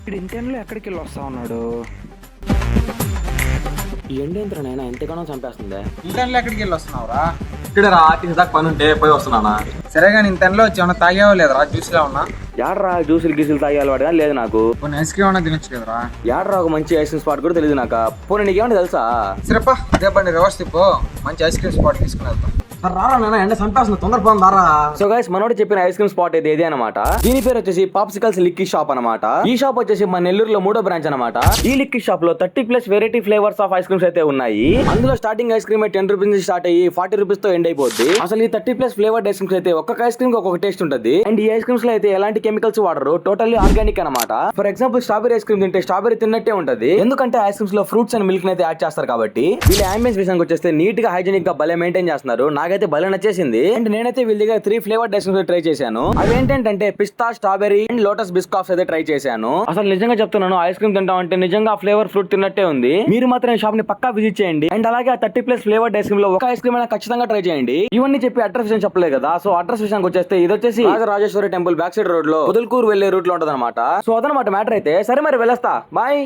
ఇప్పుడు ఇంటర్లో ఎక్కడికి వెళ్ళి వస్తా ఉన్నాడు? ఎండేంద్ర నైనా ఎంతగానో చంపేస్తుంది. ఇంటర్లో ఎక్కడికి వెళ్ళి వస్తున్నావురా? ఇక్కడ ఆర్టీసీ దాకా పని ఉంటే పోయి వస్తున్నానా. సరే కానీ ఇంటర్లో వచ్చి ఏమన్నా తాగావో లేదురా? జ్యూస్లో ఉన్నా యాడ్రా జ్యూసులు గీసులు తాగేవాళ్ళు వాడు కానీ లేదు నాకు. కొన్ని ఐస్ క్రీమ్ అన్నా తినొచ్చు కదరా? యాడ్రా ఒక మంచి ఐస్ క్రీమ్ స్పాట్ కూడా తెలియదు నాకు. పోనీ నీకేమంటే తెలుసా? సరేపా అదే బండి రివర్స్ తిప్పు, మంచి ఐస్ క్రీమ్ స్పాట్ తీసుకుని వెళ్తాం. రారా నాన్న, ఎండ చంపేస్తుంది, తొందర పోదాం రారా. సో గైస్ మనోడు చెప్పిన ఐస్ క్రీమ్ స్పాట్ అయితే ఇదే అనమాట. దీని పేరు వచ్చేసి పాప్సికల్స్ లిక్కీ షాప్ అనమాట. ఈ షాప్ వచ్చేసి మన నెల్లూరులో 3వ బ్రాంచ్ అనమాట. ఈ లిక్కీ షాప్ లో 30+ variety flavours of ice creams అయితే ఉన్నాయి. అందులో స్టార్టింగ్ ఐస్ క్రీమ్ 10 రూపీస్ నుంచి స్టార్ట్ అయ్యి 40 రూపీస్ తో ఎండ్ అయిపోద్ది. అసలు ఈ 30+ ఫ్లేవర్డ్ ఐస్ క్రీమ్స్ అయితే ఒక్కొక్క ఐస్ క్రీమ్ ఒక్కొక్క టేస్ట్ ఉంటుంది. అండ్ ఈ ఐస్ క్రీమ్స్ లో అయితే ఎలాంటి కెమికల్స్ వాడరు, టోటల్లీ ఆర్గానిక్ అనమాట. For example strawberry ice cream తింటే స్ట్రాబెరీ తిన్నట్టే ఉంటది, ఎందుకంటే ఐస్ క్రీమ్స్ లో ఫ్రూట్స్ అండ్ మిల్క్ అయితే యాడ్ చేస్తారు కాబట్టి. వీళ్ళ అంబియన్స్ విషయానికి వచ్చేస్తే నీట్ గా హైజీనిక్ గా భలే మెయింటైన్ చేస్తున్నారు. నాకైతే భలే నచ్చేసింది. అండ్ నేనైతే వీళ్ళ దగ్గర 3 ఫ్లేవర్డ్ ఐస్ క్రీమ్స్ ట్రై చేశాను. అవి ఏంటంటే పిస్తా, స్ట్రాబెరీ అండ్ లోటస్ బిస్కాఫ్స్ అయితే ట్రై చేశాను. అసలు నిజంగా చెప్తున్నాను, ఐస్ క్రీమ్ తింటాం అంటే నిజంగా ఆ ఫ్లేవర్ ఫ్రూట్ తిన్నట్టే ఉంది. మీరు మాత్రం ఈ షాప్ ని పక్కా విజిట్ చేయండి. అండ్ అలాగే ఆ 30+ ఫ్లేవర్డ్ ఐస్ క్రీమ్ లో ఒక ఐస్ క్రీమ్ అయినా ఖచ్చితంగా ట్రై చేయండి. ఇవన్నీ చెప్పి అడ్రస్ విషయం చెప్పలేదు కదా. సో అడ్రస్ విషయానికి వచ్చేస్తే ఇది వచ్చేసి Rajarajeshwari temple back side road లో పొదలకూరు వెళ్లే రూట్ లో ఉంటది అనమాట. సో అదనమాట మ్యాటర్ అయితే. సరే మరి వెళ్ళొస్తా, బాయ్.